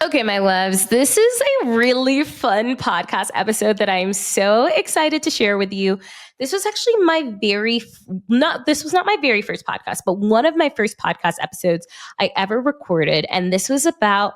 Okay, my loves, this is a really fun podcast episode that I am so excited to share with you. This was actually this was not my very first podcast, but one of my first podcast episodes I ever recorded. And this was about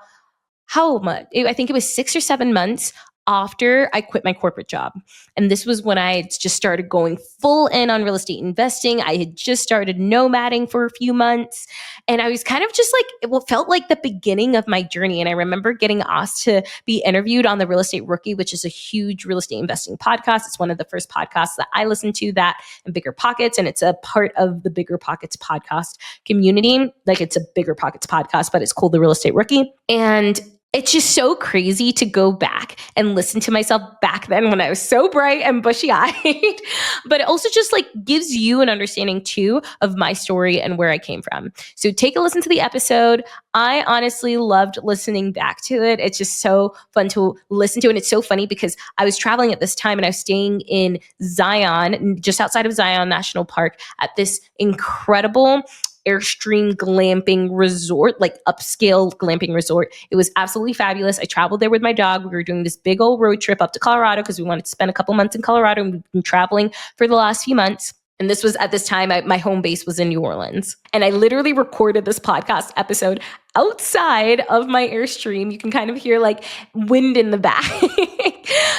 how much? I think it was 6 or 7 months after I quit my corporate job. And this was when I had just started going full in on real estate investing. I had just started nomading for a few months. And I was kind of just like, it felt like the beginning of my journey. And I remember getting asked to be interviewed on the Real Estate Rookie, which is a huge real estate investing podcast. It's one of the first podcasts that I listened to, that and Bigger Pockets. And it's a part of the Bigger Pockets podcast community. Like, it's a Bigger Pockets podcast, but it's called the Real Estate Rookie. And it's just so crazy to go back and listen to myself back then when I was so bright and bushy-eyed. But it also just like gives you an understanding too of my story and where I came from. So take a listen to the episode. I honestly loved listening back to it. It's just so fun to listen to. And it's so funny because I was traveling at this time and I was staying in Zion, just outside of Zion National Park, at this incredible Airstream glamping resort, like upscale glamping resort. It was absolutely fabulous. I traveled there with my dog. We were doing this big old road trip up to Colorado because we wanted to spend a couple months in Colorado, and we've been traveling for the last few months. And this was at this time, my home base was in New Orleans. And I literally recorded this podcast episode outside of my Airstream. You can kind of hear like wind in the back,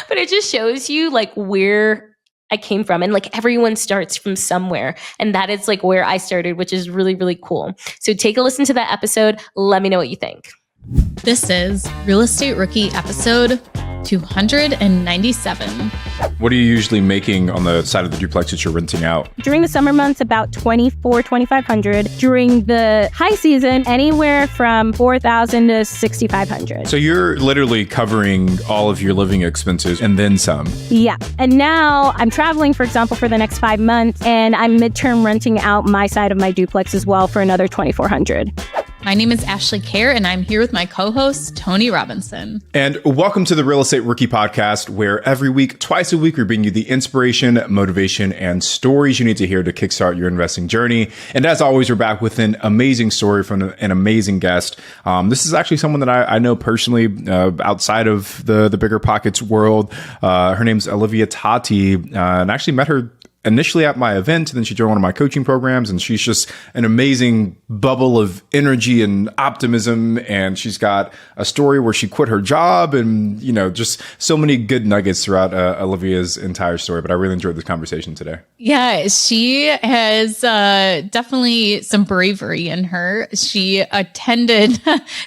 but it just shows you like where I came from. And like everyone starts from somewhere. And that is like where I started, which is really, really cool. So take a listen to that episode. Let me know what you think. This is Real Estate Rookie episode 297. What are you usually making on the side of the duplex that you're renting out? During the summer months, about $2,400-$2,500. During the high season, anywhere from $4,000 to $6,500. So you're literally covering all of your living expenses and then some. Yeah. And now I'm traveling, for example, for the next 5 months, and I'm midterm renting out my side of my duplex as well for another $2,400. My name is Ashley Kerr, and I'm here with my co-host, Tony Robinson. And welcome to the Real Estate Rookie Podcast, where every week, twice a week, we bring you the inspiration, motivation, and stories you need to hear to kickstart your investing journey. And as always, we're back with an amazing story from an amazing guest. This is actually someone that I know personally outside of the Bigger Pockets world. Her name's Olivia Tati, and I actually met her initially at my event, and then she joined one of my coaching programs, and she's just an amazing bubble of energy and optimism. And she's got a story where she quit her job, and, you know, just so many good nuggets throughout Olivia's entire story. But I really enjoyed this conversation today. Yeah, she has definitely some bravery in her. She attended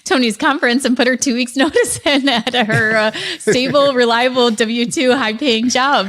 Tony's conference and put her 2 weeks notice in at her stable, reliable W-2 high-paying job.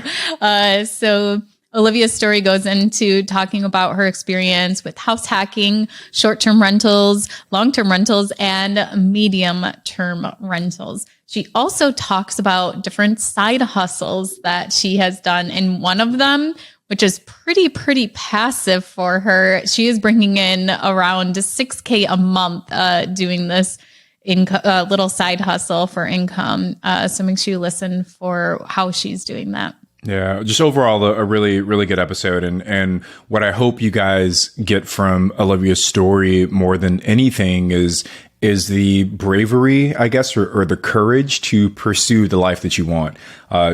So Olivia's story goes into talking about her experience with house hacking, short-term rentals, long-term rentals, and medium-term rentals. She also talks about different side hustles that she has done. And one of them, which is pretty passive for her, she is bringing in around $6,000 a month doing this little side hustle for income. So make sure you listen for how she's doing that. Yeah, just overall a really, really good episode. And what I hope you guys get from Olivia's story more than anything is the bravery, I guess, or the courage to pursue the life that you want.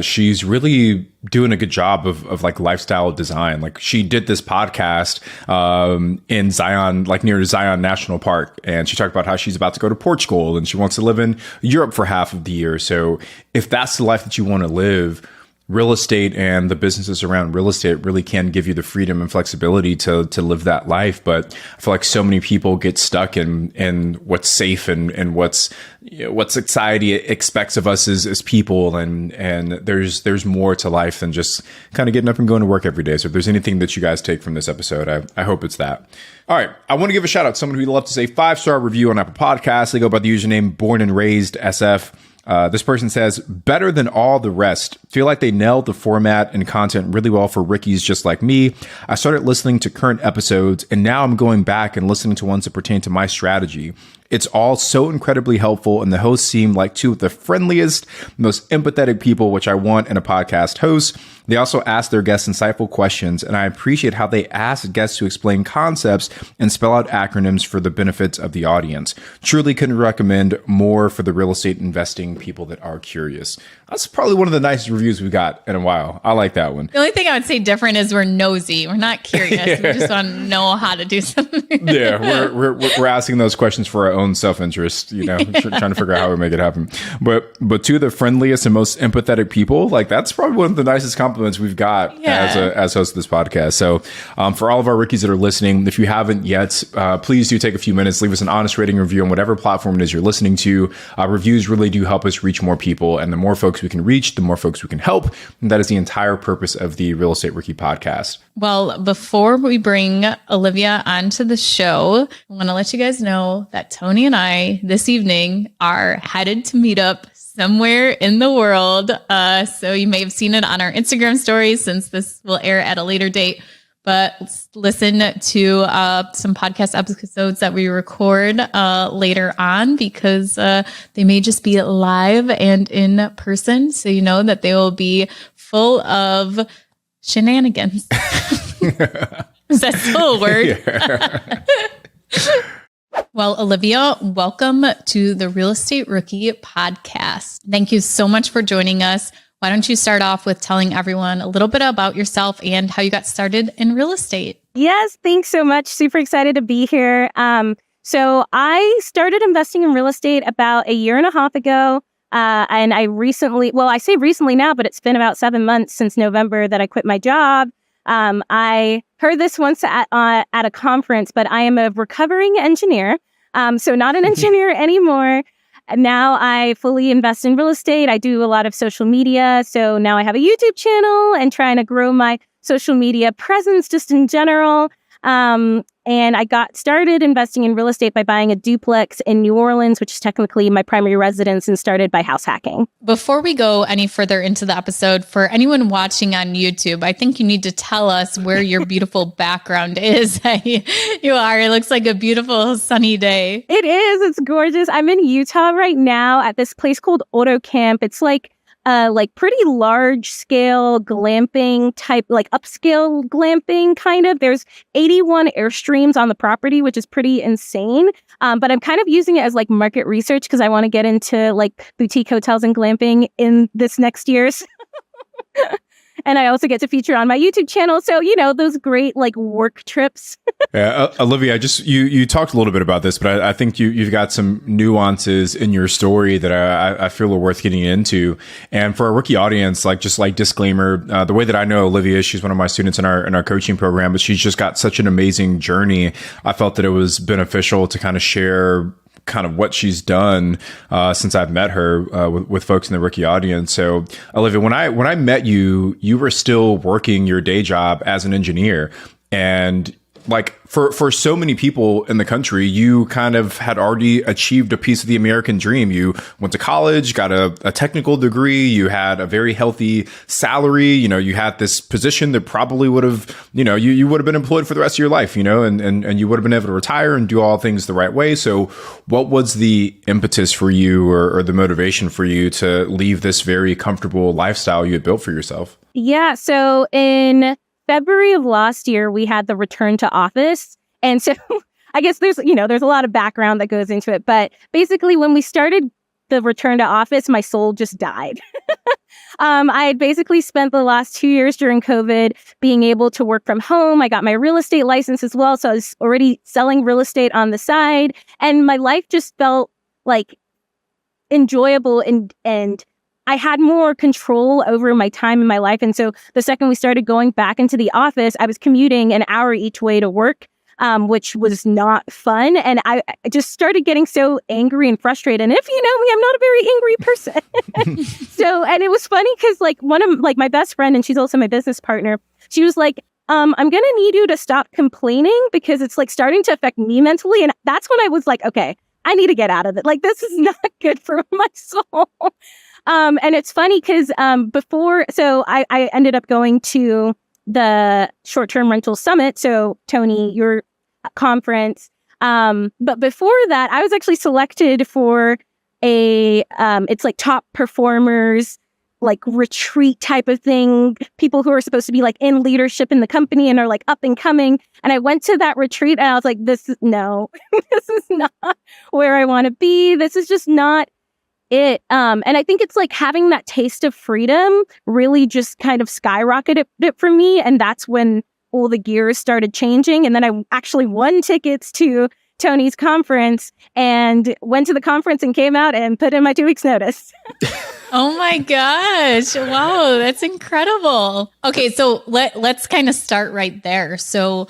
She's really doing a good job of like lifestyle design. Like, she did this podcast in Zion, like near Zion National Park. And she talked about how she's about to go to Portugal and she wants to live in Europe for half of the year. So if that's the life that you want to live, real estate and the businesses around real estate really can give you the freedom and flexibility to live that life. But I feel like so many people get stuck in what's safe and what's, you know, what society expects of us as people. And there's more to life than just kind of getting up and going to work every day. So if there's anything that you guys take from this episode, I hope it's that. All right. I want to give a shout out to someone who'd love to say 5-star review on Apple Podcasts. They go by the username Born and Raised SF. This person says, better than all the rest. Feel like they nailed the format and content really well for rookies just like me. I started listening to current episodes, and now I'm going back and listening to ones that pertain to my strategy. It's all so incredibly helpful, and the hosts seem like two of the friendliest, most empathetic people, which I want in a podcast host. They also ask their guests insightful questions, and I appreciate how they ask guests to explain concepts and spell out acronyms for the benefits of the audience. Truly couldn't recommend more for the real estate investing people that are curious. That's probably one of the nicest reviews we've got in a while. I like that one. The only thing I would say different is we're nosy. We're not curious. We just want to know how to do something. Yeah, we're asking those questions for our own self-interest, trying to figure out how we make it happen. But two of the friendliest and most empathetic people, like that's probably one of the nicest compliments we've got as hosts of this podcast. So for all of our rookies that are listening, if you haven't yet, please do take a few minutes, leave us an honest rating review on whatever platform it is you're listening to. Reviews really do help us reach more people, and the more folks we can reach, the more folks we can help. And that is the entire purpose of the Real Estate Rookie podcast. Well, before we bring Olivia onto the show, I want to let you guys know that Tony and I this evening are headed to meet up somewhere in the world. So you may have seen it on our Instagram stories, since this will air at a later date. But listen to some podcast episodes that we record later on, because they may just be live and in person. So you know that they will be full of shenanigans. Is that still a word? Yeah. Well, Olivia, welcome to the Real Estate Rookie podcast. Thank you so much for joining us. Why don't you start off with telling everyone a little bit about yourself and how you got started in real estate? Yes, thanks so much. Super excited to be here. So I started investing in real estate about a year and a half ago. And I say recently now, but it's been about 7 months since November that I quit my job. I heard this once at a conference, but I am a recovering engineer. So not an engineer anymore. Now I fully invest in real estate. I do a lot of social media. So now I have a YouTube channel and trying to grow my social media presence just in general. And I got started investing in real estate by buying a duplex in New Orleans, which is technically my primary residence, and started by house hacking. Before we go any further into the episode, for anyone watching on YouTube, I think you need to tell us where your beautiful background is. You are. It looks like a beautiful sunny day. It is. It's gorgeous. I'm in Utah right now at this place called Auto Camp. It's like pretty large scale glamping type, like upscale glamping kind of. There's 81 Airstreams on the property, which is pretty insane. But I'm kind of using it as like market research because I want to get into like boutique hotels and glamping in this next year's. And I also get to feature on my YouTube channel. So, those great like work trips. Yeah, Olivia, you talked a little bit about this, but I think you've got some nuances in your story that I feel are worth getting into. And for a rookie audience, like disclaimer, the way that I know Olivia, she's one of my students in our coaching program, but she's just got such an amazing journey. I felt that it was beneficial to kind of share kind of what she's done since I've met her with folks in the rookie audience. So, Olivia, when I met you, you were still working your day job as an engineer, and like for so many people in the country, you kind of had already achieved a piece of the American dream. You went to college, got a technical degree, you had a very healthy salary, you had this position that probably would have, you would have been employed for the rest of your life, and you would have been able to retire and do all things the right way. So what was the impetus for you or the motivation for you to leave this very comfortable lifestyle you had built for yourself? Yeah. So in February of last year, we had the return to office. And so I guess there's a lot of background that goes into it. But basically, when we started the return to office, my soul just died. I had basically spent the last 2 years during COVID being able to work from home. I got my real estate license as well. So I was already selling real estate on the side. And my life just felt like enjoyable and I had more control over my time in my life. And so the second we started going back into the office, I was commuting an hour each way to work, which was not fun. And I just started getting so angry and frustrated. And if you know me, I'm not a very angry person. So, and it was funny because like one of like my best friend, and she's also my business partner, she was like, I'm going to need you to stop complaining because it's like starting to affect me mentally. And that's when I was like, okay, I need to get out of it. Like, this is not good for my soul. And it's funny because I ended up going to the short-term rental summit. So Tony, your conference, But before that, I was actually selected for it's like top performers, like retreat type of thing. People who are supposed to be like in leadership in the company and are like up and coming. And I went to that retreat and I was like, this is not where I want to be. This is just not it. And I think it's like having that taste of freedom really just kind of skyrocketed it for me. And that's when all the gears started changing. And then I actually won tickets to Tony's conference and went to the conference and came out and put in my 2 weeks notice. Oh my gosh. Wow. That's incredible. Okay. So let's kind of start right there. So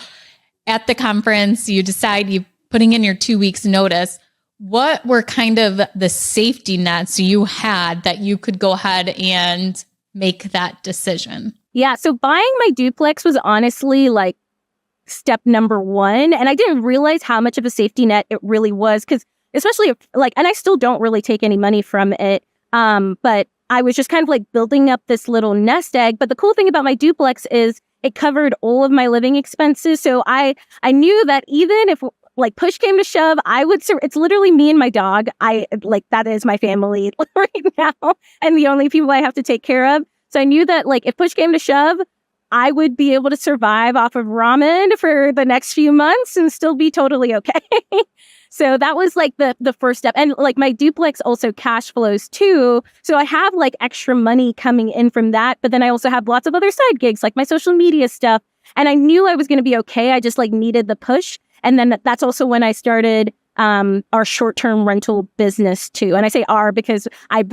at the conference, you decide you putting in your 2 weeks notice. What were kind of the safety nets you had that you could go ahead and make that decision? Yeah. So buying my duplex was honestly like step number one. And I didn't realize how much of a safety net it really was. Because especially if like, and I still don't really take any money from it. But I was just kind of like building up this little nest egg. But the cool thing about my duplex is it covered all of my living expenses. So I knew that even if like push came to shove, it's literally me and my dog. That is my family right now. And the only people I have to take care of. So I knew that like if push came to shove, I would be able to survive off of ramen for the next few months and still be totally okay. So that was like the first step. And like my duplex also cash flows too. So I have like extra money coming in from that. But then I also have lots of other side gigs like my social media stuff. And I knew I was going to be okay. I just like needed the push. And then that's also when I started our short-term rental business too. And I say our because I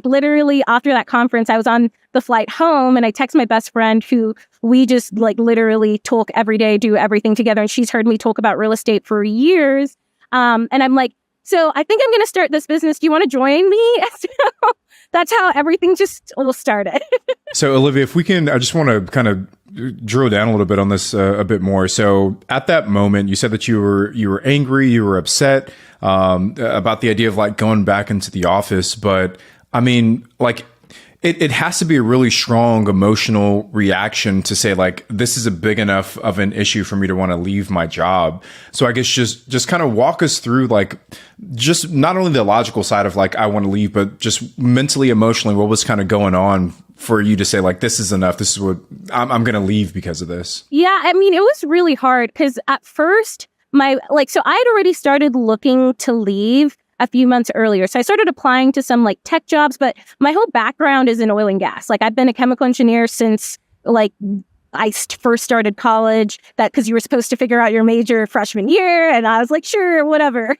literally after that conference, I was on the flight home and I text my best friend who we just like literally talk every day, do everything together. And she's heard me talk about real estate for years. And I'm like, so I think I'm going to start this business. Do you want to join me? So that's how everything just all started. So Olivia, if we can, I just want to kind of drill down a little bit on this a bit more. So at that moment, you said that you were angry, you were upset about the idea of like going back into the office. But I mean, like it has to be a really strong emotional reaction to say like, this is a big enough of an issue for me to want to leave my job. So I guess just kind of walk us through like, just not only the logical side of like, I want to leave, but just mentally, emotionally, what was kind of going on for you to say like, this is enough. This is what I'm going to leave because of this. Yeah. I mean, it was really hard because at first so I had already started looking to leave a few months earlier. So I started applying to some like tech jobs, but my whole background is in oil and gas. Like I've been a chemical engineer since like I first started college, that because you were supposed to figure out your major freshman year. And I was like, sure, whatever.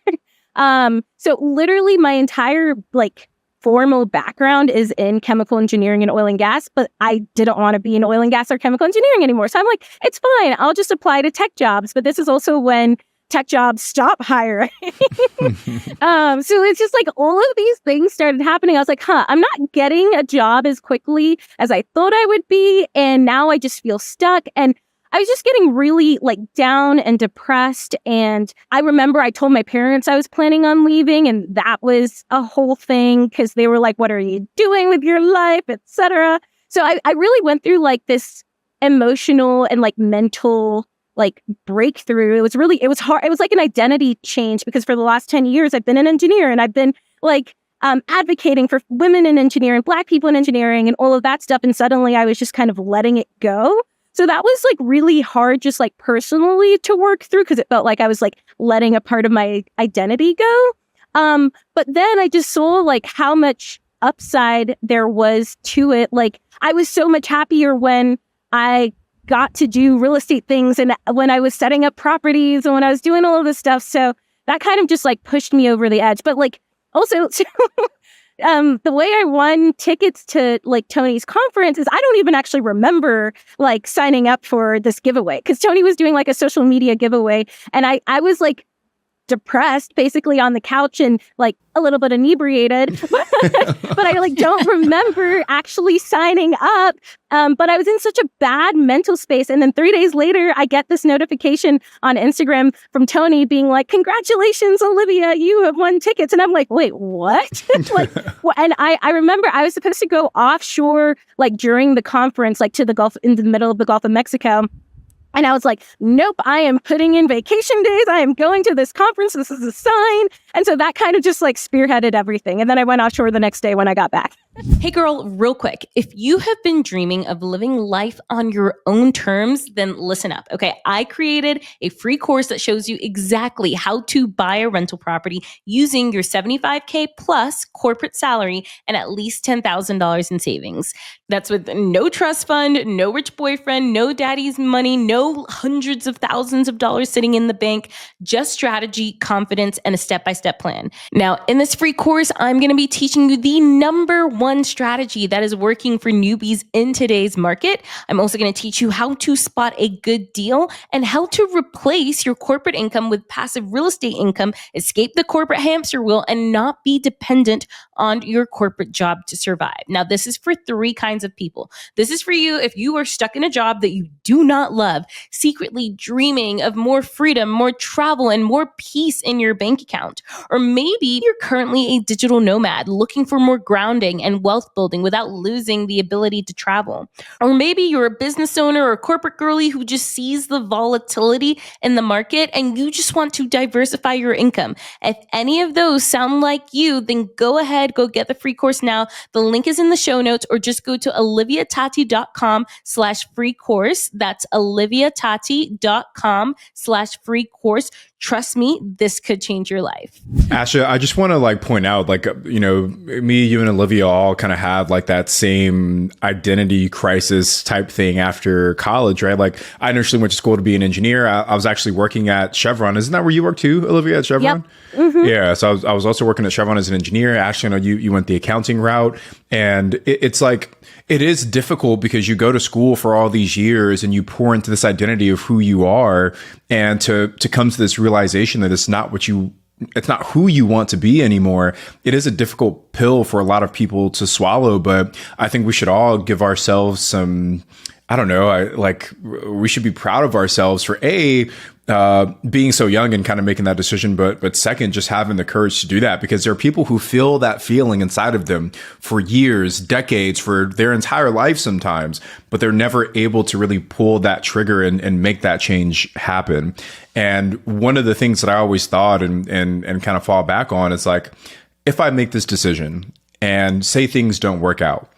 So literally my entire like formal background is in chemical engineering and oil and gas, but I didn't want to be in oil and gas or chemical engineering anymore. So I'm like, it's fine. I'll just apply to tech jobs. But this is also when tech jobs stop hiring. So it's just like all of these things started happening. I was like, I'm not getting a job as quickly as I thought I would be. And now I just feel stuck. And I was just getting really like down and depressed. And I remember I told my parents I was planning on leaving, and that was a whole thing because they were like, what are you doing with your life, etc. So I really went through like this emotional and like mental like breakthrough. It was hard. It was like an identity change because for the last 10 years, I've been an engineer and I've been like advocating for women in engineering, Black people in engineering and all of that stuff. And suddenly I was just kind of letting it go. So that was like really hard, just like personally to work through because it felt like I was like letting a part of my identity go. But then I just saw like how much upside there was to it. Like I was so much happier when I got to do real estate things and when I was setting up properties and when I was doing all of this stuff. So that kind of just like pushed me over the edge. But like also the way I won tickets to like Tony's conference is I don't even actually remember like signing up for this giveaway because Tony was doing like a social media giveaway and I was like depressed basically on the couch and like a little bit inebriated but I like don't remember actually signing up but I was in such a bad mental space. And then 3 days later I get this notification on Instagram from Tony being like, congratulations Olivia, you have won tickets. And I'm like, wait, what? Like and I remember I was supposed to go offshore like during the conference like to the Gulf, in the middle of the Gulf of Mexico. And I was like, nope, I am putting in vacation days. I am going to this conference. This is a sign. And so that kind of just like spearheaded everything. And then I went offshore the next day when I got back. Hey girl, real quick. If you have been dreaming of living life on your own terms, then listen up. Okay. I created a free course that shows you exactly how to buy a rental property using your 75K plus corporate salary and at least $10,000 in savings. That's with no trust fund, no rich boyfriend, no daddy's money, no hundreds of thousands of dollars sitting in the bank, just strategy, confidence, and a step-by-step plan. Now, in this free course, I'm going to be teaching you the number one strategy that is working for newbies in today's market. I'm also going to teach you how to spot a good deal and how to replace your corporate income with passive real estate income, escape the corporate hamster wheel, and not be dependent on your corporate job to survive. Now, this is for three kinds of people. This is for you if you are stuck in a job that you do not love, secretly dreaming of more freedom, more travel, and more peace in your bank account. Or maybe you're currently a digital nomad looking for more grounding and wealth building without losing the ability to travel. Or maybe you're a business owner or a corporate girly who just sees the volatility in the market and you just want to diversify your income. If any of those sound like you, then go ahead, go get the free course now. The link is in the show notes, or just go to oliviatati.com/free course. That's oliviatati.com/free course. Trust me, this could change your life. Asha, I just want to like point out, like, me, you, and Olivia all kind of have like that same identity crisis type thing after college, right? Like, I initially went to school to be an engineer. I was actually working at Chevron. Isn't that where you work too, Olivia, at Chevron? Yep. Mm-hmm. Yeah. So I was also working at Chevron as an engineer. Ashley, I know you went the accounting route, and it's like, it is difficult because you go to school for all these years and you pour into this identity of who you are, and to come to this realization that it's not who you want to be anymore. It is a difficult pill for a lot of people to swallow, but I think we should all give ourselves some, we should be proud of ourselves for being so young and kind of making that decision, but second, just having the courage to do that, because there are people who feel that feeling inside of them for years, decades, for their entire life sometimes, but they're never able to really pull that trigger and make that change happen. And one of the things that I always thought and kind of fall back on is like, if I make this decision and say things don't work out,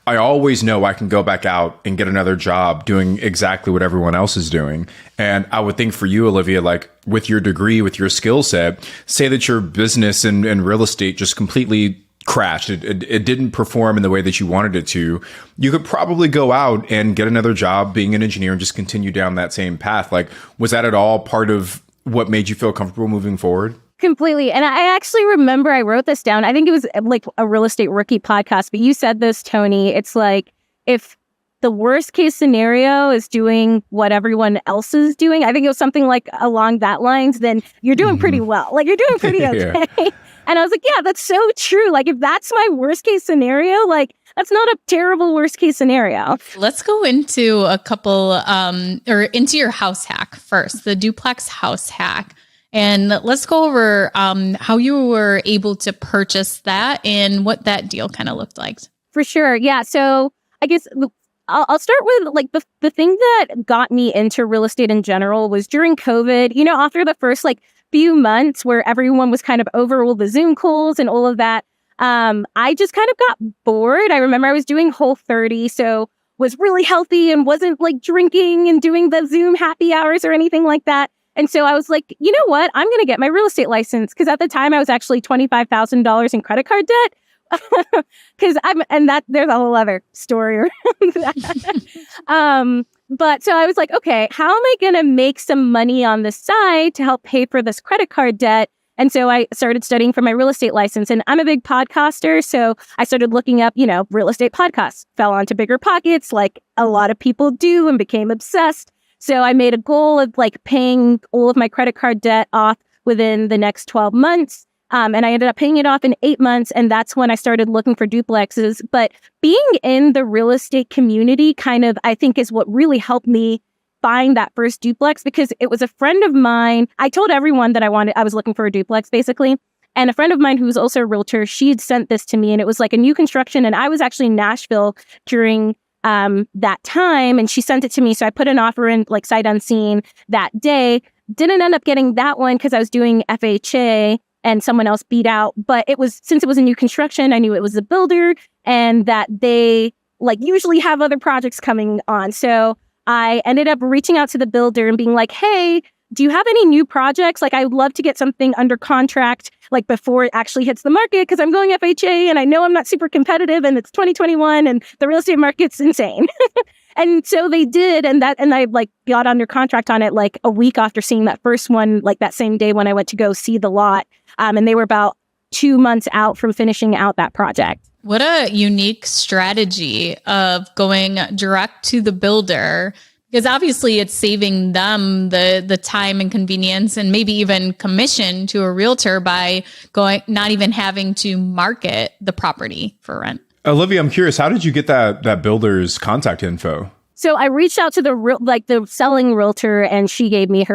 I always know I can go back out and get another job doing exactly what everyone else is doing. And I would think for you, Olivia, like with your degree, with your skill set, say that your business and real estate just completely crashed. It didn't perform in the way that you wanted it to. You could probably go out and get another job being an engineer and just continue down that same path. Like, was that at all part of what made you feel comfortable moving forward? Completely. And I actually remember I wrote this down. I think it was like a real estate rookie podcast, but you said this, Tony. It's like, if the worst case scenario is doing what everyone else is doing, I think it was something like along that lines, then you're doing pretty well. Like, you're doing pretty okay. Yeah. And I was like, yeah, that's so true. Like, if that's my worst case scenario, like, that's not a terrible worst case scenario. Let's go into a couple, or into your house hack first, the duplex house hack. And let's go over how you were able to purchase that and what that deal kind of looked like. For sure. Yeah. So I guess I'll start with like the thing that got me into real estate in general was during COVID, after the first like few months where everyone was kind of over all the Zoom calls and all of that. I just kind of got bored. I remember I was doing Whole30, so was really healthy and wasn't like drinking and doing the Zoom happy hours or anything like that. And so I was like, you know what? I'm going to get my real estate license, because at the time I was actually $25,000 in credit card debt. Because there's a whole other story around that. But so I was like, okay, how am I going to make some money on the side to help pay for this credit card debt? And so I started studying for my real estate license, and I'm a big podcaster. So I started looking up, real estate podcasts, fell onto Bigger Pockets like a lot of people do, and became obsessed. So I made a goal of like paying all of my credit card debt off within the next 12 months. And I ended up paying it off in 8 months. And that's when I started looking for duplexes. But being in the real estate community kind of, I think, is what really helped me find that first duplex, because it was a friend of mine. I told everyone that I was looking for a duplex basically. And a friend of mine who was also a realtor, she had sent this to me, and it was like a new construction. And I was actually in Nashville during that time, and she sent it to me. So I put an offer in like sight unseen that day. Didn't end up getting that one because I was doing FHA and someone else beat out. But since it was a new construction, I knew it was a builder and that they like usually have other projects coming on. So I ended up reaching out to the builder and being like, hey, do you have any new projects? Like, I would love to get something under contract, like before it actually hits the market, because I'm going FHA and I know I'm not super competitive and it's 2021 and the real estate market's insane. And so they did. And I like got under contract on it like a week after seeing that first one, like that same day when I went to go see the lot. And they were about 2 months out from finishing out that project. What a unique strategy of going direct to the builder, because obviously it's saving them the time and convenience and maybe even commission to a realtor by not even having to market the property for rent. Olivia, I'm curious, how did you get that builder's contact info? So I reached out to the selling realtor and she gave me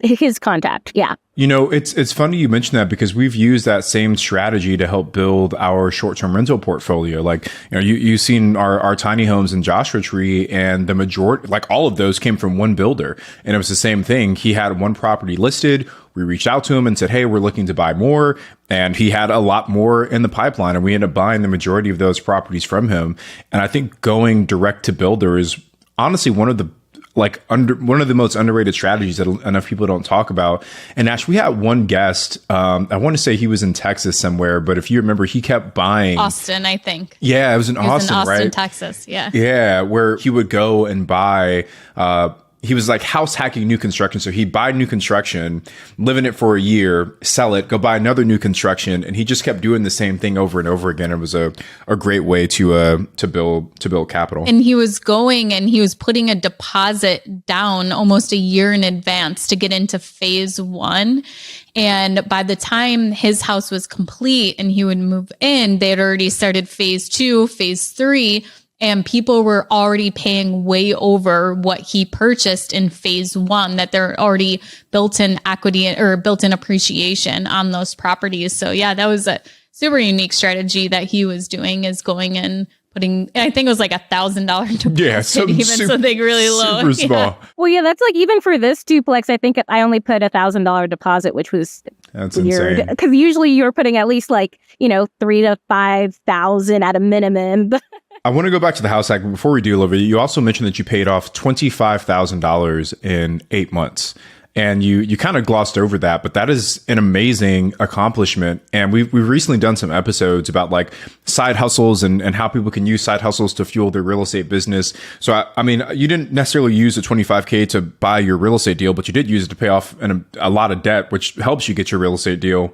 his contact. Yeah. You know, it's funny you mention that because we've used that same strategy to help build our short-term rental portfolio. Like, you know, you've seen our tiny homes in Joshua Tree, and the majority, like all of those, came from one builder. And it was the same thing. He had one property listed. We reached out to him and said, hey, we're looking to buy more. And he had a lot more in the pipeline, and we ended up buying the majority of those properties from him. And I think going direct to builder is honestly one of the most underrated strategies that enough people don't talk about. And Ash, we had one guest, I want to say he was in Texas somewhere, but if you remember, he kept buying Austin, I think. Yeah, it was in Austin, right? Texas. Yeah. Yeah. Where he would go and buy, he was like house hacking new construction. So he'd buy new construction, live in it for a year, sell it, go buy another new construction. And he just kept doing the same thing over and over again. It was a great way to build capital. And he was going and he was putting a deposit down almost a year in advance to get into phase 1. And by the time his house was complete and he would move in, they had already started phase 2, phase 3. And people were already paying way over what he purchased in phase 1, that they're already built-in equity or built-in appreciation on those properties. So yeah, that was a super unique strategy that he was doing, is going and putting, I think it was like $1,000 deposit, yeah, something really low. Super small. Yeah. Well, yeah, that's like even for this duplex, I think I only put $1,000 deposit, which was That's weird. insane. Because usually you're putting at least like, $3,000 to $5,000 at a minimum. I want to go back to the house hack. Before we do, Olivia, you also mentioned that you paid off $25,000 in 8 months. And you kind of glossed over that, but that is an amazing accomplishment. And we've recently done some episodes about like side hustles and how people can use side hustles to fuel their real estate business. So, I mean, you didn't necessarily use the $25K to buy your real estate deal, but you did use it to pay off a lot of debt, which helps you get your real estate deal.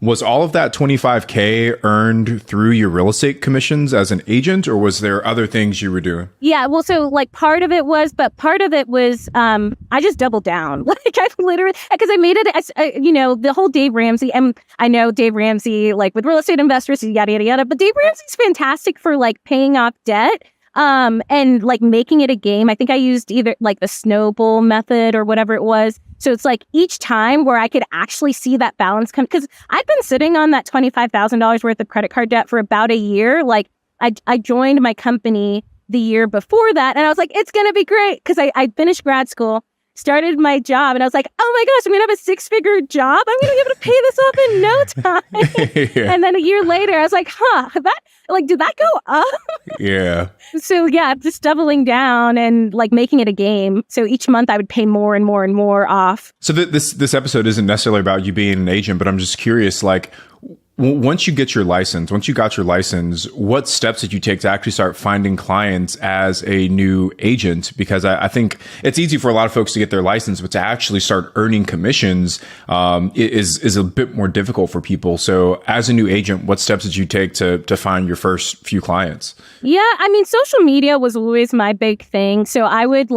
Was all of that $25K earned through your real estate commissions as an agent, or was there other things you were doing? Yeah, well, so like part of it was, but part of it was, I just doubled down. Like I literally, because I made it as, the whole Dave Ramsey, and I know Dave Ramsey, like with real estate investors, yada, yada, yada, but Dave Ramsey's fantastic for like paying off debt. And like making it a game. I think I used either like the snowball method or whatever it was. So it's like each time where I could actually see that balance come, because I've been sitting on that $25,000 worth of credit card debt for about a year. Like I joined my company the year before that, and I was like, it's going to be great, because I finished grad school, started my job, and I was like, oh my gosh, I'm going to have a 6-figure job. I'm going to be able to pay this off in no time. Yeah. And then a year later, I was like, did that go up? Yeah. So yeah, just doubling down and like making it a game. So each month I would pay more and more and more off. So this episode isn't necessarily about you being an agent, but I'm just curious, like, once you got your license, what steps did you take to actually start finding clients as a new agent? Because I think it's easy for a lot of folks to get their license, but to actually start earning commissions is a bit more difficult for people. So as a new agent, what steps did you take to find your first few clients? Yeah, I mean, social media was always my big thing. So I would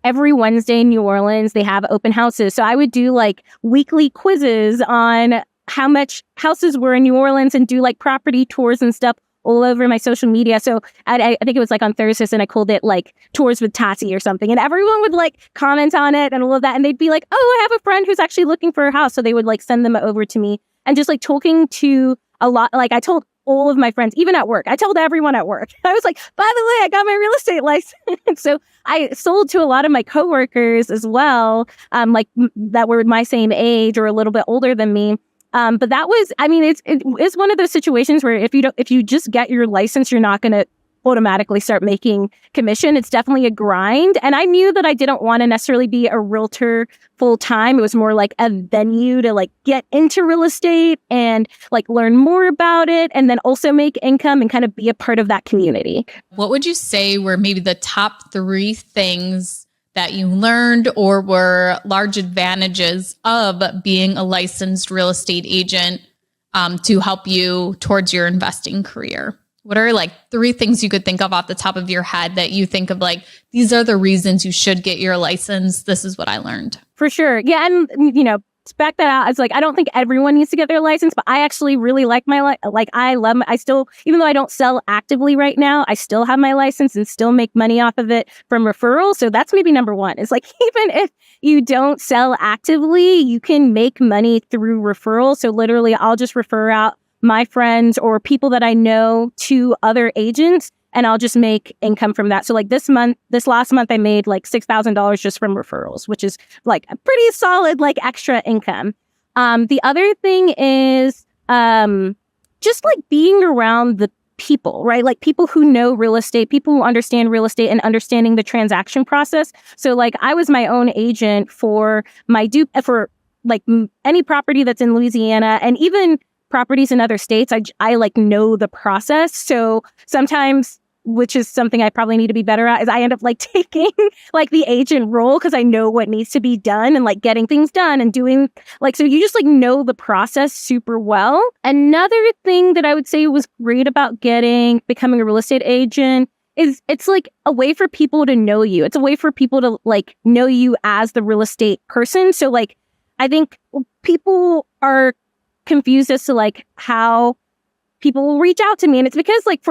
every Wednesday in New Orleans, they have open houses. So I would do like weekly quizzes on how much houses were in New Orleans and do like property tours and stuff all over my social media. So I think it was like on Thursdays, and I called it like Tours with Tati or something. And everyone would like comment on it and all of that. And they'd be like, oh, I have a friend who's actually looking for a house. So they would like send them over to me, and just like talking to a lot. Like I told all of my friends, even at work. I told everyone at work. I was like, by the way, I got my real estate license. So I sold to a lot of my coworkers as well, that were my same age or a little bit older than me. But that was, I mean, it is one of those situations where if you just get your license, you're not going to automatically start making commission. It's definitely a grind. And I knew that I didn't want to necessarily be a realtor full time. It was more like a venue to like get into real estate and like learn more about it and then also make income and kind of be a part of that community. What would you say were maybe the top 3 things that you learned or were large advantages of being a licensed real estate agent to help you towards your investing career? What are like 3 things you could think of off the top of your head that you think of like, these are the reasons you should get your license. This is what I learned. For sure. Yeah. And, to back that out, it's like, I don't think everyone needs to get their license, but I actually really like my, I still, even though I don't sell actively right now, I still have my license and still make money off of it from referrals. So that's maybe number 1. It's like, even if you don't sell actively, you can make money through referrals. So literally, I'll just refer out my friends or people that I know to other agents, and I'll just make income from that. So like this last month, I made like $6,000 just from referrals, which is like a pretty solid, like extra income. The other thing is just like being around the people, right? Like people who know real estate, people who understand real estate and understanding the transaction process. So like I was my own agent for for like any property that's in Louisiana and even properties in other states. I like know the process. So sometimes, which is something I probably need to be better at, is I end up like taking like the agent role because I know what needs to be done and like getting things done and doing like, so you just like know the process super well. Another thing that I would say was great about becoming a real estate agent is it's like a way for people to know you. It's a way for people to like know you as the real estate person. So like, I think people are confused as to like how people will reach out to me. And it's because like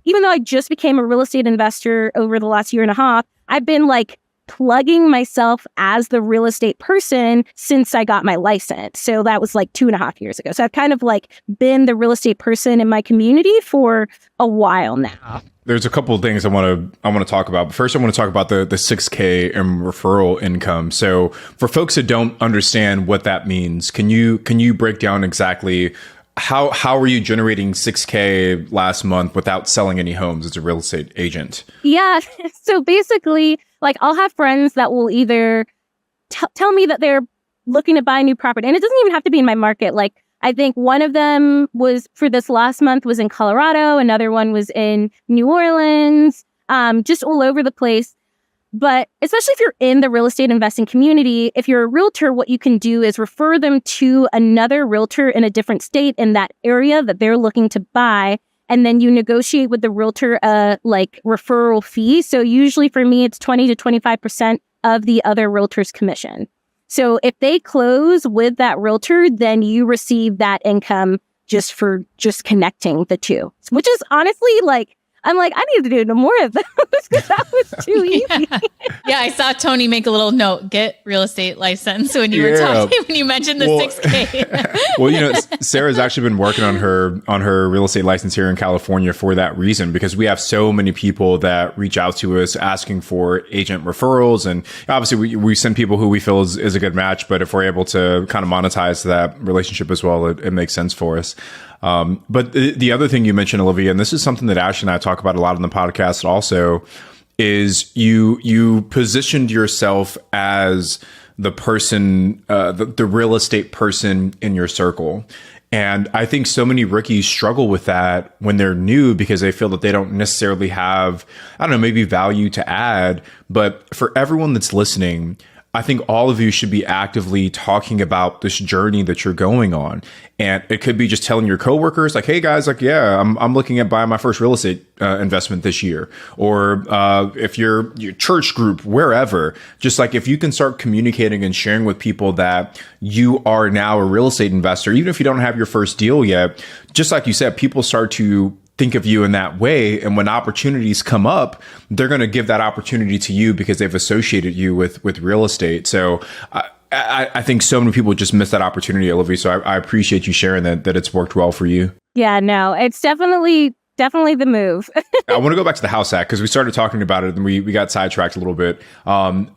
even though I just became a real estate investor over the last year and a half, I've been like plugging myself as the real estate person since I got my license. So that was like 2.5 years ago. So I've kind of like been the real estate person in my community for a while now. There's a couple of things I want to talk about. But first, I want to talk about the $6K in referral income. So for folks that don't understand what that means, can you break down exactly how are you generating $6K last month without selling any homes as a real estate agent? Yeah. So basically, like I'll have friends that will either tell me that they're looking to buy a new property, and it doesn't even have to be in my market. Like I think one of them was for this last month was in Colorado. Another one was in New Orleans, just all over the place. But especially if you're in the real estate investing community, if you're a realtor, what you can do is refer them to another realtor in a different state in that area that they're looking to buy. And then you negotiate with the realtor like referral fee. So usually for me, it's 20 to 25% of the other realtor's commission. So if they close with that realtor, then you receive that income just for just connecting the two, which is honestly like, I'm like, I need to do no more of those because that was too easy. Yeah, I saw Tony make a little note, get real estate license when you were talking, when you mentioned the 6K. Well, Sarah's actually been working on her real estate license here in California for that reason, because we have so many people that reach out to us asking for agent referrals. And obviously we send people who we feel is a good match, but if we're able to kind of monetize that relationship as well, it makes sense for us. But the other thing you mentioned, Olivia, and this is something that Ashley and I talk about a lot on the podcast also, is you positioned yourself as the person, the real estate person in your circle. And I think so many rookies struggle with that when they're new because they feel that they don't necessarily have, I don't know, maybe value to add. But for everyone that's listening, I think all of you should be actively talking about this journey that you're going on. And it could be just telling your coworkers like, hey guys, like, yeah, I'm looking at buying my first real estate investment this year. Or if your church group, wherever, just like if you can start communicating and sharing with people that you are now a real estate investor, even if you don't have your first deal yet, just like you said, people start to think of you in that way. And when opportunities come up, they're going to give that opportunity to you because they've associated you with real estate. So I think so many people just miss that opportunity, Olivia. So I appreciate you sharing that it's worked well for you. Yeah, no, it's definitely the move. I want to go back to the house hack because we started talking about it and we got sidetracked a little bit.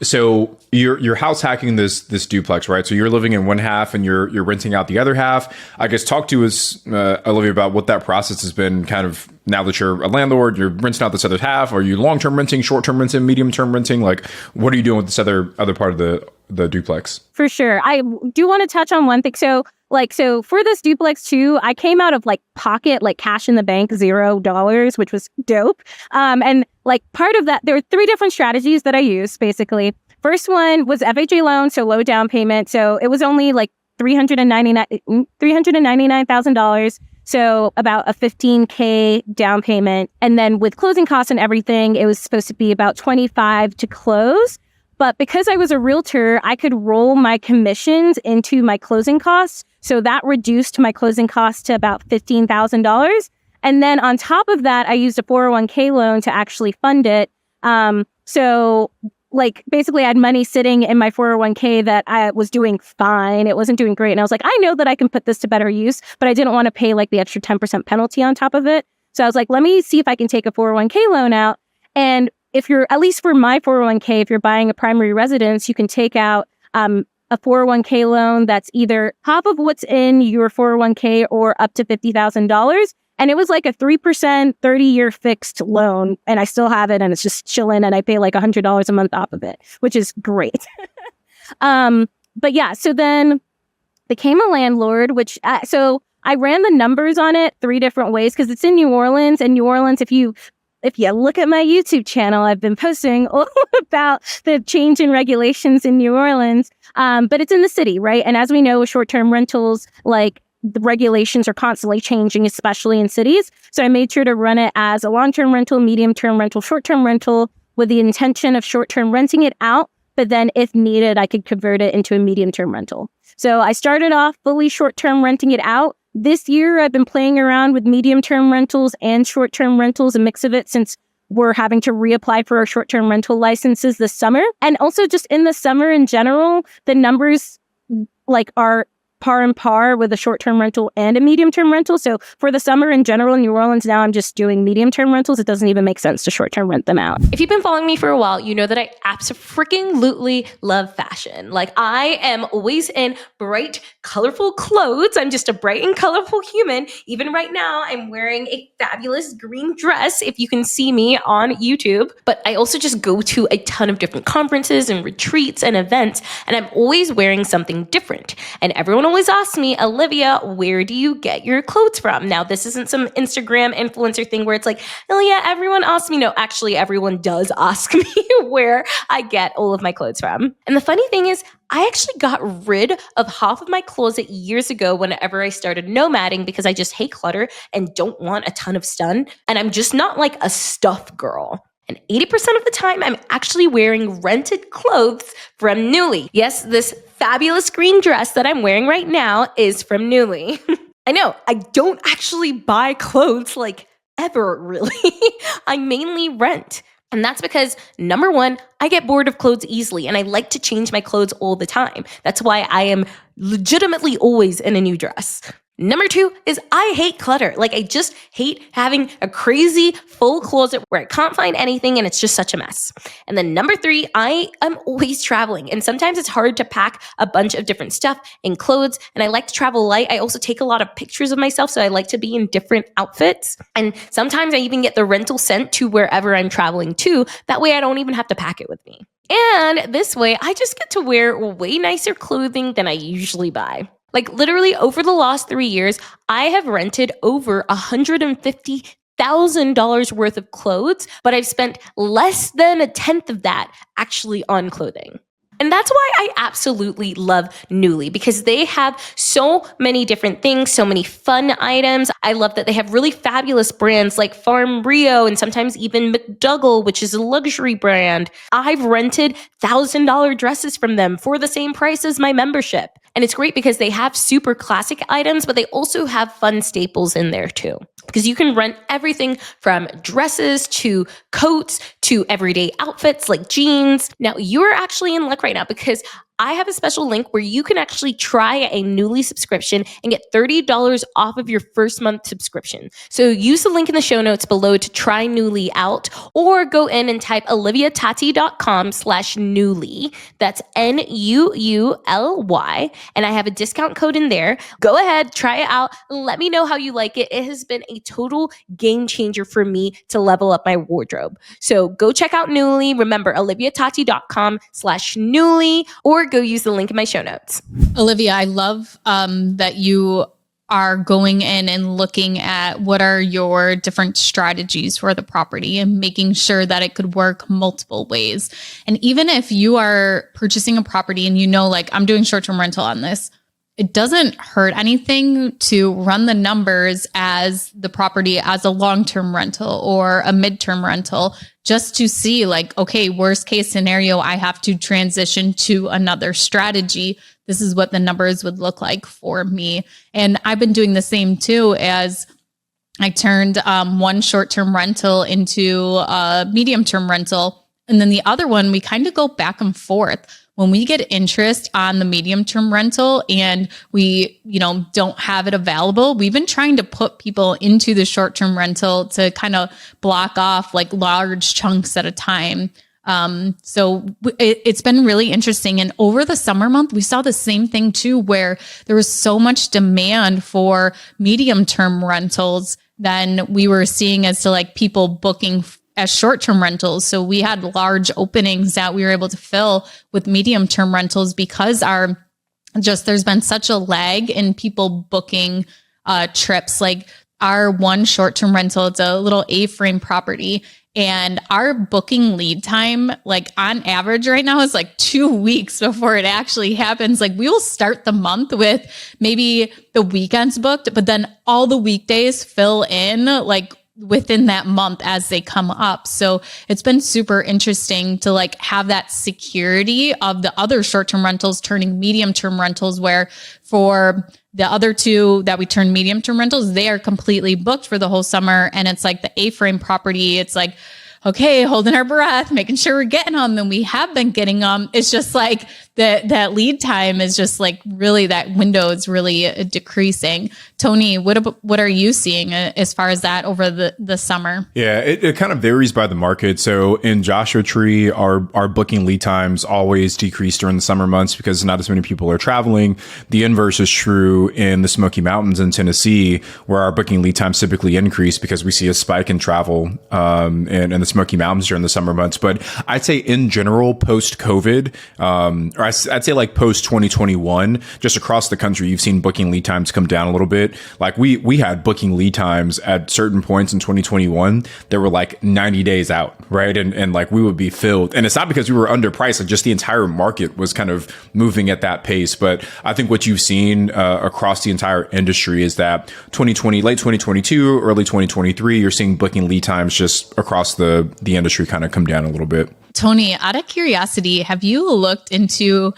So you're house hacking this duplex, right? So you're living in one half and you're renting out the other half. I guess talk to us, Olivia, about what that process has been. Kind of now that you're a landlord, you're renting out this other half. Are you long-term renting, short-term renting, medium-term renting? Like, what are you doing with this other part of the duplex? For sure, I do want to touch on one thing. So for this duplex too, I came out of like pocket, like cash in the bank, $0, which was dope. And like part of that, there were 3 different strategies that I used basically. First one was FHA loan, so low down payment. So it was only like $399,000. So about a $15K down payment. And then with closing costs and everything, it was supposed to be about $25 to close. But because I was a realtor, I could roll my commissions into my closing costs. So that reduced my closing costs to about $15,000. And then on top of that, I used a 401k loan to actually fund it. So like basically I had money sitting in my 401k that I was doing fine. It wasn't doing great. And I was like, I know that I can put this to better use, but I didn't want to pay like the extra 10% penalty on top of it. So I was like, let me see if I can take a 401k loan out. And if you're, at least for my 401k, if you're buying a primary residence, you can take out a 401k loan that's either half of what's in your 401k or up to $50,000. And it was like a 3%, 30-year fixed loan. And I still have it and it's just chilling and I pay like $100 a month off of it, which is great. But yeah, so then became a landlord, which, so I ran the numbers on it 3 different ways because it's in New Orleans. And New Orleans, if you look at my YouTube channel, I've been posting all about the change in regulations in New Orleans, but it's in the city, right? And as we know, with short-term rentals, like the regulations are constantly changing, especially in cities. So I made sure to run it as a long-term rental, medium-term rental, short-term rental with the intention of short-term renting it out. But then if needed, I could convert it into a medium-term rental. So I started off fully short-term renting it out. This year, I've been playing around with medium-term rentals and short-term rentals, a mix of it, since we're having to reapply for our short-term rental licenses this summer. And also just in the summer in general, the numbers like are par and par with a short-term rental and a medium-term rental. So for the summer in general in New Orleans, now I'm just doing medium-term rentals. It doesn't even make sense to short-term rent them out. If you've been following me for a while, you know that I absolutely love fashion. Like I am always in bright, colorful clothes. I'm just a bright and colorful human. Even right now, I'm wearing a fabulous green dress, if you can see me on YouTube. But I also just go to a ton of different conferences and retreats and events, and I'm always wearing something different. And everyone always asks me, Olivia, where do you get your clothes from? Now, this isn't some Instagram influencer thing where it's like, oh yeah, everyone asks me. No, actually, everyone does ask me where I get all of my clothes from. And the funny thing is, I actually got rid of half of my closet years ago whenever I started nomading because I just hate clutter and don't want a ton of stuff. And I'm just not like a stuff girl. And 80% of the time, I'm actually wearing rented clothes from Nuuly. Yes, this fabulous green dress that I'm wearing right now is from Nuuly. I know, I don't actually buy clothes like ever, really. I mainly rent. And that's because, number one, I get bored of clothes easily and I like to change my clothes all the time. That's why I am legitimately always in a new dress. Number two is I hate clutter. Like I just hate having a crazy full closet where I can't find anything and it's just such a mess. And then number three, I am always traveling. And sometimes it's hard to pack a bunch of different stuff and clothes. And I like to travel light. I also take a lot of pictures of myself. So I like to be in different outfits. And sometimes I even get the rental sent to wherever I'm traveling to. That way I don't even have to pack it with me. And this way I just get to wear way nicer clothing than I usually buy. Like literally over the last 3 years, I have rented over $150,000 worth of clothes, but I've spent less than a tenth of that actually on clothing. And that's why I absolutely love Nuuly, because they have so many different things, so many fun items. I love that they have really fabulous brands like Farm Rio and sometimes even McDougall, which is a luxury brand. I've rented $1,000 dresses from them for the same price as my membership. And it's great because they have super classic items, but they also have fun staples in there too. Because you can rent everything from dresses to coats to everyday outfits like jeans. Now, you're actually in luck right now because I have a special link where you can actually try a Nuuly subscription and get $30 off of your first month subscription. So use the link in the show notes below to try Nuuly out, or go in and type oliviatati.com/Nuuly. That's Nuuly. And I have a discount code in there. Go ahead, try it out. Let me know how you like it. It has been a total game changer for me to level up my wardrobe. So go check out Nuuly. Remember, oliviatati.com/Nuuly, or go use the link in my show notes. Olivia, I love that you are going in and looking at what are your different strategies for the property and making sure that it could work multiple ways. And even if you are purchasing a property and you know, like, I'm doing short-term rental on this, it doesn't hurt anything to run the numbers as the property as a long-term rental or a midterm rental, just to see, like, okay, worst case scenario, I have to transition to another strategy. This is what the numbers would look like for me. And I've been doing the same too, as I turned one short-term rental into a medium-term rental. And then the other one, we kind of go back and forth. When we get interest on the medium-term rental and we, don't have it available, we've been trying to put people into the short-term rental to kind of block off like large chunks at a time. So it's been really interesting. And over the summer month, we saw the same thing too, where there was so much demand for medium-term rentals than we were seeing as to like people booking as short-term rentals. So we had large openings that we were able to fill with medium-term rentals because there's been such a lag in people booking trips. Like our one short-term rental, it's a little A-frame property, and our booking lead time, like on average right now, is like 2 weeks before it actually happens. Like we will start the month with maybe the weekends booked, but then all the weekdays fill in like within that month as they come up. So it's been super interesting to like have that security of the other short-term rentals turning medium-term rentals, where for the other two that we turn medium-term rentals, they are completely booked for the whole summer. And it's like the A-frame property, it's like, okay, holding our breath, making sure we're getting on them. We have been getting them. It's just like that lead time is just like really, that window is really decreasing. Tony, what are you seeing as far as that over the summer? Yeah, it kind of varies by the market. So in Joshua Tree, our booking lead times always decrease during the summer months because not as many people are traveling. The inverse is true in the Smoky Mountains in Tennessee, where our booking lead times typically increase because we see a spike in travel in the Smoky Mountains during the summer months. But I'd say in general, post-COVID, or I'd say like post-2021, just across the country, you've seen booking lead times come down a little bit. Like we had booking lead times at certain points in 2021 that were like 90 days out, right? And like we would be filled. And it's not because we were underpriced, like just the entire market was kind of moving at that pace. But I think what you've seen across the entire industry is that late 2022, early 2023, you're seeing booking lead times just across the industry kind of come down a little bit. Tony, out of curiosity, have you looked into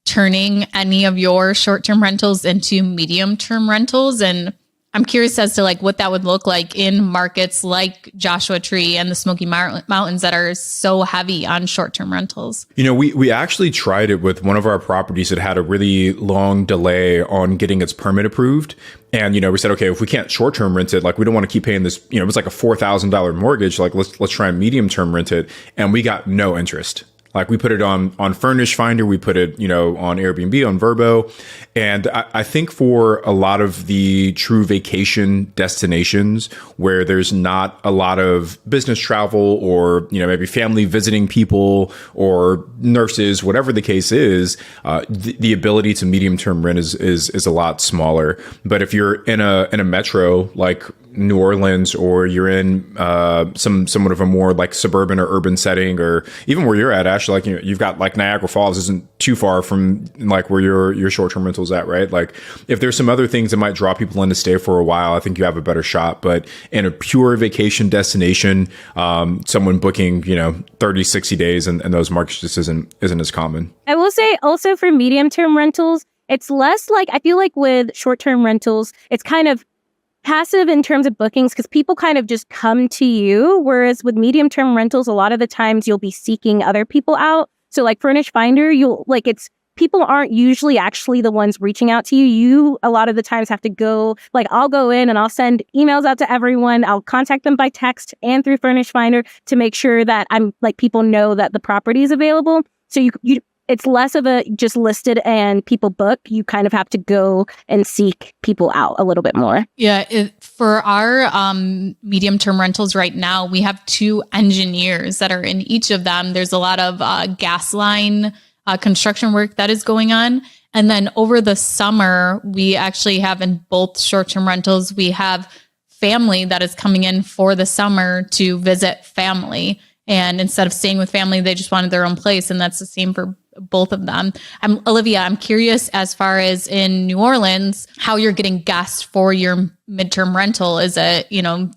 turning any of your short-term rentals into medium-term rentals? And I'm curious as to like what that would look like in markets like Joshua Tree and the Smoky Mountains that are so heavy on short-term rentals. We actually tried it with one of our properties that had a really long delay on getting its permit approved. And, we said, okay, if we can't short-term rent it, like we don't want to keep paying this, it was like a $4,000 mortgage. Like let's try and medium-term rent it. And we got no interest. Like we put it on Furnish Finder, we put it, on Airbnb, on Vrbo. And I think for a lot of the true vacation destinations where there's not a lot of business travel or, maybe family visiting people or nurses, whatever the case is, the ability to medium term rent is a lot smaller. But if you're in a metro like New Orleans, or you're in somewhat of a more like suburban or urban setting, or even where you're at, Ash, like you've got like Niagara Falls isn't too far from like where your short-term rental's at, right? Like if there's some other things that might draw people in to stay for a while, I think you have a better shot. But in a pure vacation destination, someone booking 30, 60 days and those markets just isn't as common. I will say also for medium-term rentals, it's less like, I feel like with short-term rentals, it's kind of passive in terms of bookings because people kind of just come to you. Whereas with medium-term rentals, a lot of the times you'll be seeking other people out. So like Furnish Finder, it's people aren't usually actually the ones reaching out to you. You, a lot of the times, have to go, like, I'll go in and I'll send emails out to everyone. I'll contact them by text and through Furnish Finder to make sure that people know that the property is available. So you it's less of a just listed and people book. You kind of have to go and seek people out a little bit more. Yeah. For our medium-term rentals right now, we have 2 engineers that are in each of them. There's a lot of gas line construction work that is going on. And then over the summer, we actually have in both short-term rentals, we have family that is coming in for the summer to visit family. And instead of staying with family, they just wanted their own place. And that's the same for both of them. Olivia, I'm curious as far as in New Orleans, how you're getting guests for your midterm rental. Is it,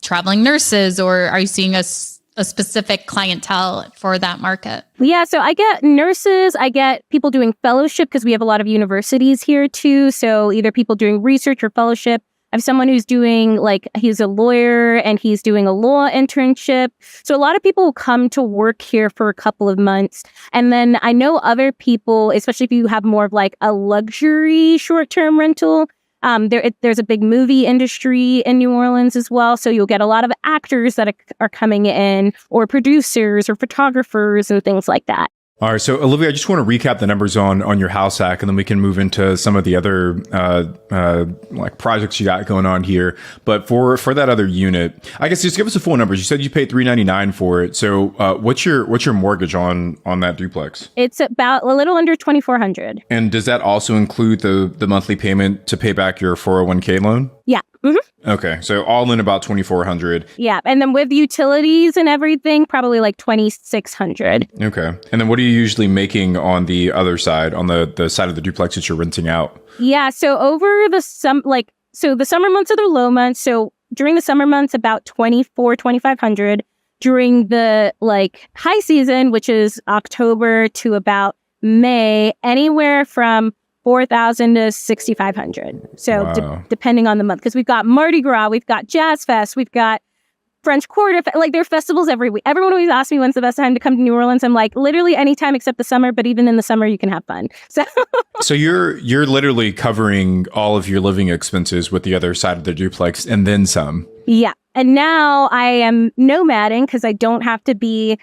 traveling nurses, or are you seeing a specific clientele for that market? Yeah, so I get nurses, I get people doing fellowship because we have a lot of universities here too. So either people doing research or fellowship. I have someone who's doing, he's a lawyer and he's doing a law internship. So a lot of people will come to work here for a couple of months. And then I know other people, especially if you have more of a luxury short-term rental, there's a big movie industry in New Orleans as well. So you'll get a lot of actors that are coming in, or producers or photographers and things like that. All right. So, Olivia, I just want to recap the numbers on your house hack, and then we can move into some of the other projects you got going on here. But for that other unit, I guess just give us the full numbers. You said you paid $399 for it. So, what's your mortgage on that duplex? It's about a little under $2,400. And does that also include the monthly payment to pay back your 401k loan? Yeah. Mm-hmm. Okay. So all in about $2,400. Yeah. And then with utilities and everything, probably $2,600. Okay. And then what are you usually making on the other side, on the side of the duplex that you're renting out? Yeah. So over the the summer months are the low months. So during the summer months, about $2,500. During the high season, which is October to about May, anywhere from $4,000 to $6,500. So wow. Depending on the month, because we've got Mardi Gras, we've got Jazz Fest, we've got French Quarter. There are festivals every week. Everyone always asks me when's the best time to come to New Orleans. I'm like, literally any time except the summer. But even in the summer, you can have fun. So you're literally covering all of your living expenses with the other side of the duplex and then some. Yeah, and now I am nomading because I don't have to be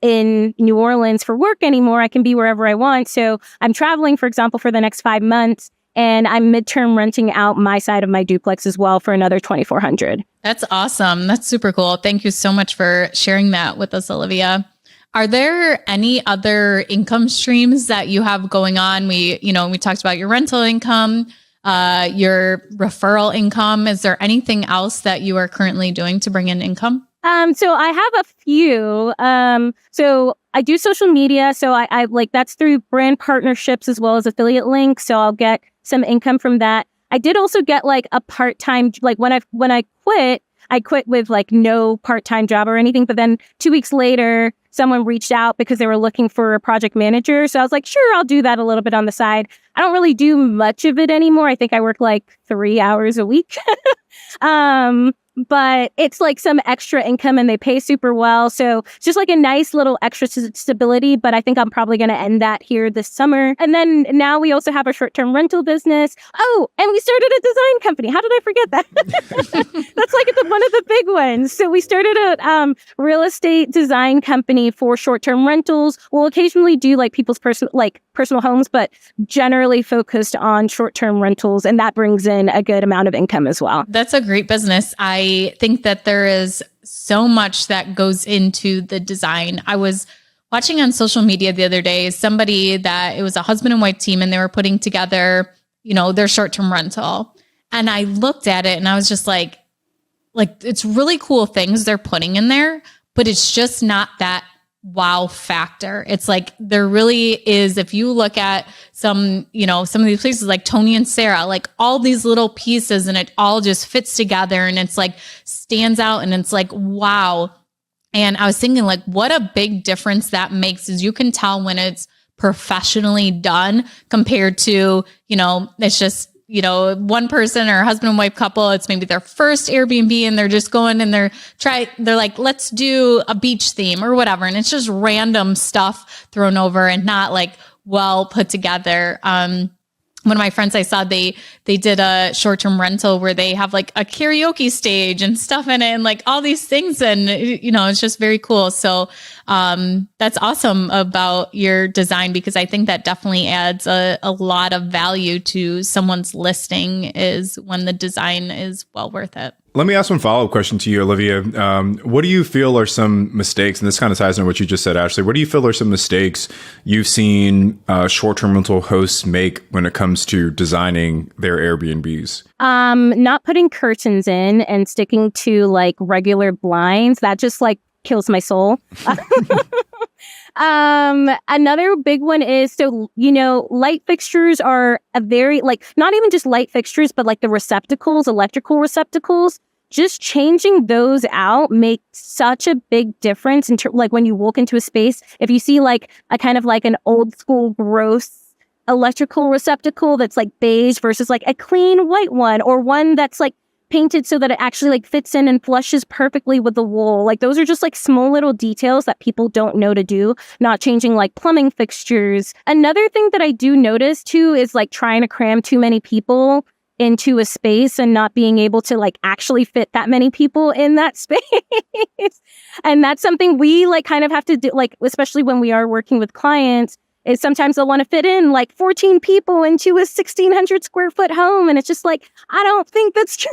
in New Orleans for work anymore. I can be wherever I want. So I'm traveling, for example, for the next 5 months, and I'm midterm renting out my side of my duplex as well for another $2,400. That's awesome. That's super cool. Thank you so much for sharing that with us, Olivia. Are there any other income streams that you have going on? We talked about your rental income, your referral income. Is there anything else that you are currently doing to bring in income? So I have a few. So I do social media. So I that's through brand partnerships as well as affiliate links. So I'll get some income from that. I did also get a part-time, when I quit, with no part-time job or anything. But then 2 weeks later, someone reached out because they were looking for a project manager. So I was like, sure, I'll do that a little bit on the side. I don't really do much of it anymore. I think I work 3 hours a week. But it's some extra income and they pay super well. So it's just a nice little extra stability. But I think I'm probably going to end that here this summer. And then now we also have a short-term rental business. Oh, and we started a design company. How did I forget that? That's one of the big ones. So we started a real estate design company for short-term rentals. We'll occasionally do people's personal homes, but generally focused on short-term rentals. And that brings in a good amount of income as well. That's a great business. I think that there is so much that goes into the design. I was watching on social media the other day, somebody that it was a husband and wife team, and they were putting together, their short-term rental. And I looked at it and I was just like, it's really cool things they're putting in there, but it's just not that wow factor. It's there really is, if you look at some of these places like Tony and Sarah, all these little pieces and it all just fits together and it's stands out and it's wow. And I was thinking what a big difference that makes is you can tell when it's professionally done compared to, it's just, one person or husband and wife couple, it's maybe their first Airbnb and they're just going and they're let's do a beach theme or whatever. And it's just random stuff thrown over and not well put together. One of my friends I saw, they did a short-term rental where they have like a karaoke stage and stuff in it and like all these things. And, it's just very cool. So that's awesome about your design, because I think that definitely adds a lot of value to someone's listing is when the design is well worth it. Let me ask one follow-up question to you, Olivia. What do you feel are some mistakes, and this kind of ties into what you just said, Ashley, what do you feel are some mistakes you've seen short-term rental hosts make when it comes to designing their Airbnbs? Not putting curtains in and sticking to like regular blinds. That just like kills my soul. Another big one is, light fixtures are a very, like, not even just light fixtures, but like the receptacles, electrical receptacles, just changing those out makes such a big difference like when you walk into a space. If you see like a kind of like an old school gross electrical receptacle that's like beige versus like a clean white one, or one that's like painted so that it actually like fits in and flushes perfectly with the wall. Like those are just like small little details that people don't know to do, not changing like plumbing fixtures. Another thing that I do notice too is like trying to cram too many people into a space and not being able to like actually fit that many people in that space. And that's something we like kind of have to do, like, especially when we are working with clients, is sometimes they'll want to fit in like 14 people into a 1,600 square foot home. And it's just like, I don't think that's true.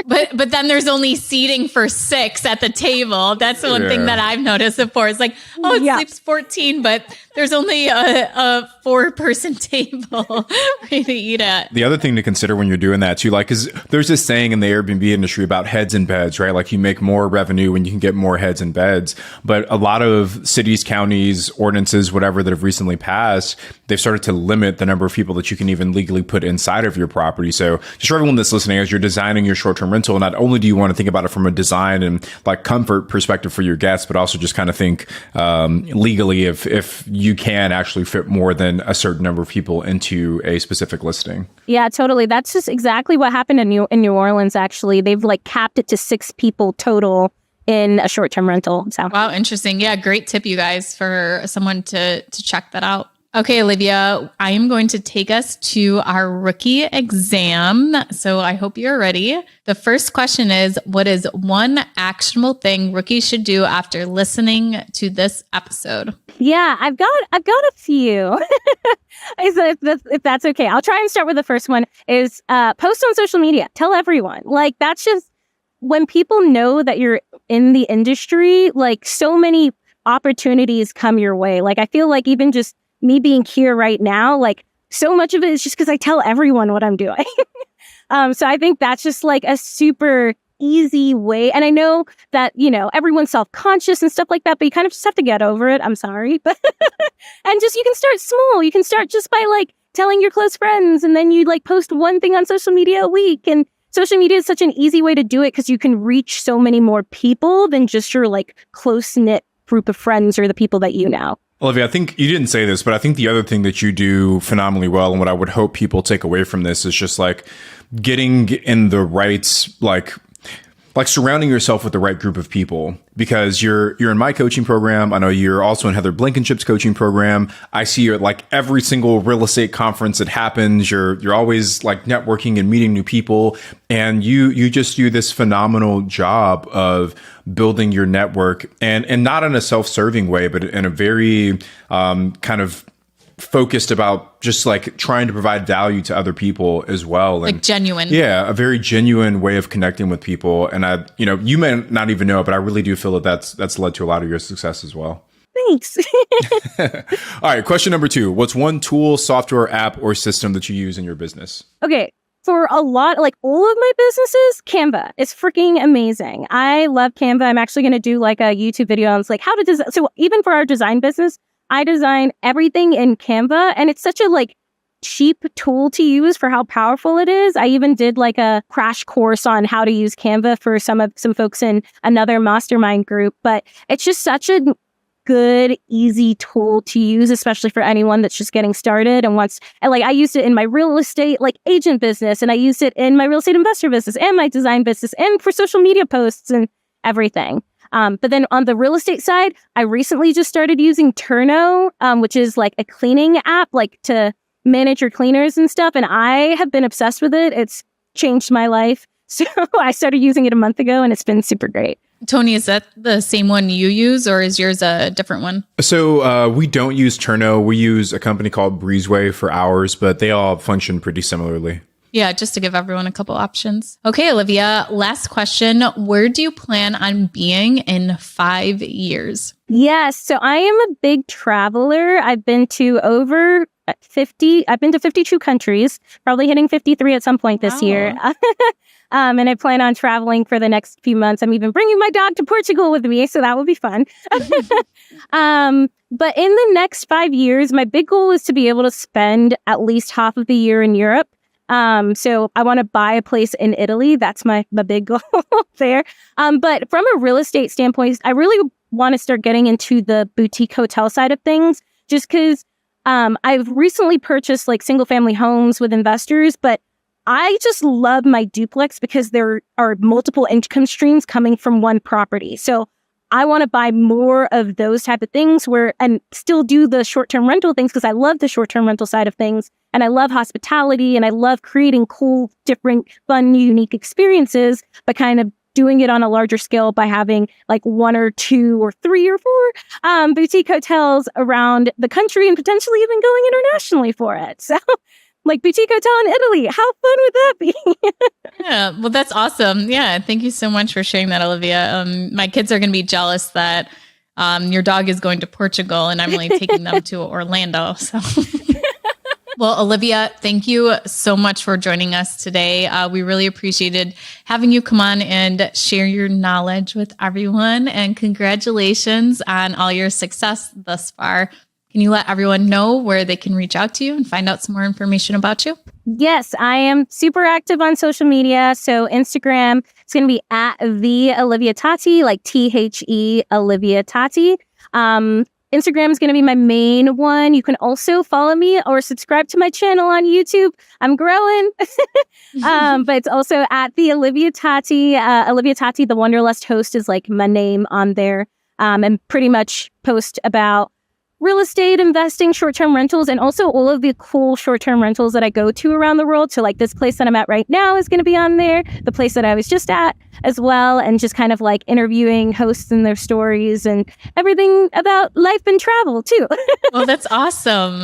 But then there's only seating for 6 at the table. That's the one thing that I've noticed before. It's like, it sleeps 14, but there's only a 4-person table ready to eat at. The other thing to consider when you're doing that too, like, because there's this saying in the Airbnb industry about heads and beds, right? Like you make more revenue when you can get more heads and beds. But a lot of cities, counties, ordinances, whatever that have recently passed, they've started to limit the number of people that you can even legally put inside of your property. So just for everyone that's listening, as you're designing your short-term rental, not only do you want to think about it from a design and like comfort perspective for your guests, but also just kind of think legally if you can actually fit more than a certain number of people into a specific listing. Yeah, totally. That's just exactly what happened in New Orleans, actually. They've like capped it to 6 people total in a short-term rental. So. Wow, interesting. Yeah, great tip, you guys, for someone to check that out. Okay, Olivia, I am going to take us to our rookie exam. So I hope you're ready. The first question is, what is one actionable thing rookies should do after listening to this episode? Yeah, I've got a few. If that's okay. I'll try and start with the first one is post on social media. Tell everyone. Like that's just when people know that you're in the industry, like so many opportunities come your way. Like I feel like even just me being here right now, like so much of it is just because I tell everyone what I'm doing. So I think that's just like a super easy way. And I know that, everyone's self-conscious and stuff like that, but you kind of just have to get over it. I'm sorry. But and just you can start small. You can start just by like telling your close friends, and then you like post one thing on social media a week. And social media is such an easy way to do it because you can reach so many more people than just your like close-knit group of friends or the people that you know. Olivia, I think you didn't say this, but I think the other thing that you do phenomenally well, and what I would hope people take away from this, is just like getting in the right, like surrounding yourself with the right group of people, because you're in my coaching program. I know you're also in Heather Blankenship's coaching program. I see you at like every single real estate conference that happens. You're always like networking and meeting new people, and you just do this phenomenal job of building your network, and not in a self-serving way, but in a very kind of focused about just like trying to provide value to other people as well. And like genuine. Yeah, a very genuine way of connecting with people. And you may not even know it, but I really do feel that that's led to a lot of your success as well. Thanks. All right. Question number 2. What's one tool, software, app, or system that you use in your business? Okay. For a lot, like all of my businesses, Canva is freaking amazing. I love Canva. I'm actually going to do like a YouTube video on like how to design. So even for our design business, I design everything in Canva, and it's such a like cheap tool to use for how powerful it is. I even did like a crash course on how to use Canva for some folks in another mastermind group, but it's just such a good, easy tool to use, especially for anyone that's just getting started and wants, and like I used it in my real estate like agent business, and I used it in my real estate investor business and my design business and for social media posts and everything. But then on the real estate side, I recently just started using Turno, which is like a cleaning app, like to manage your cleaners and stuff. And I have been obsessed with it. It's changed my life. So I started using it a month ago and it's been super great. Tony, is that the same one you use or is yours a different one? So we don't use Turno. We use a company called Breezeway for ours, but they all function pretty similarly. Yeah, just to give everyone a couple options. Okay, Olivia, last question. Where do you plan on being in 5 years? Yes. So I am a big traveler. I've been to over 50. I've been to 52 countries, probably hitting 53 at some point this year. And I plan on traveling for the next few months. I'm even bringing my dog to Portugal with me, so that will be fun. But in the next 5 years, my big goal is to be able to spend at least half of the year in Europe. So I want to buy a place in Italy. That's my big goal there. But from a real estate standpoint, I really want to start getting into the boutique hotel side of things, just because I've recently purchased like single family homes with investors, but I just love my duplex because there are multiple income streams coming from one property. So I want to buy more of those type of things and still do the short-term rental things because I love the short-term rental side of things. And I love hospitality and I love creating cool, different, fun, unique experiences, but kind of doing it on a larger scale by having like 1 or 2 or 3 or 4 boutique hotels around the country and potentially even going internationally for it. So like boutique hotel in Italy. How fun would that be? Yeah, well, that's awesome. Yeah, thank you so much for sharing that, Olivia. My kids are going to be jealous that your dog is going to Portugal and I'm only taking them to Orlando. So, well, Olivia, thank you so much for joining us today. We really appreciated having you come on and share your knowledge with everyone. And congratulations on all your success thus far. Can you let everyone know where they can reach out to you and find out some more information about you? Yes, I am super active on social media. So Instagram, it's going to be at the Olivia Tati, like THE Olivia Tati. Instagram is going to be my main one. You can also follow me or subscribe to my channel on YouTube. I'm growing. But it's also at the Olivia Tati. Olivia Tati, the Wanderlust host, is like my name on there. And pretty much post about real estate, investing, short-term rentals, and also all of the cool short-term rentals that I go to around the world. So like this place that I'm at right now is going to be on there, the place that I was just at as well, and just kind of like interviewing hosts and their stories and everything about life and travel too. Well, that's awesome.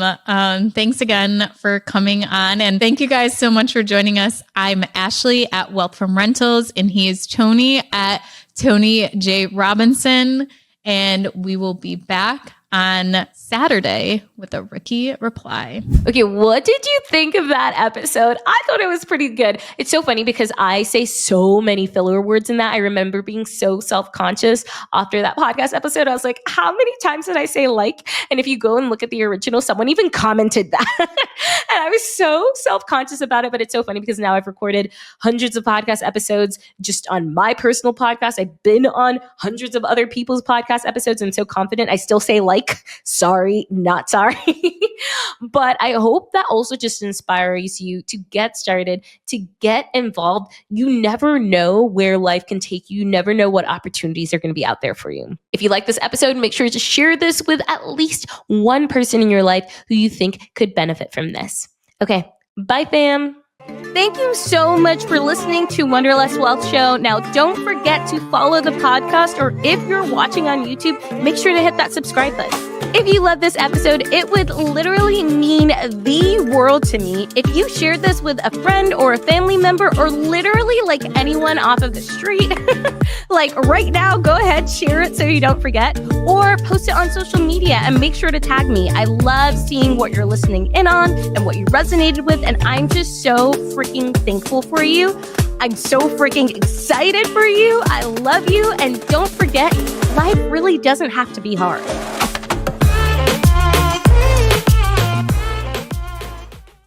Thanks again for coming on. And thank you guys so much for joining us. I'm Ashley at Wealth from Rentals, and he is Tony at Tony J. Robinson. And we will be back on Saturday with a Ricky reply. Okay, what did you think of that episode? I thought it was pretty good. It's so funny because I say so many filler words in that. I remember being so self-conscious after that podcast episode. I was like, how many times did I say like? And if you go and look at the original, someone even commented that. And I was so self-conscious about it, but it's so funny because now I've recorded hundreds of podcast episodes just on my personal podcast. I've been on hundreds of other people's podcast episodes and so confident. I still say like, sorry, not sorry. But I hope that also just inspires you to get started, to get involved. You never know where life can take you. You never know what opportunities are going to be out there for you. If you like this episode, make sure to share this with at least one person in your life who you think could benefit from this. Okay, bye fam. Thank you so much for listening to Wanderlust Wealth Show. Now, don't forget to follow the podcast, or if you're watching on YouTube, make sure to hit that subscribe button. If you love this episode, it would literally mean the world to me if you shared this with a friend or a family member, or literally like anyone off of the street. Like right now, go ahead, share it so you don't forget, or post it on social media and make sure to tag me. I love seeing what you're listening in on and what you resonated with, and I'm just so freaking thankful for you. I'm so freaking excited for you. I love you, and don't forget, life really doesn't have to be hard.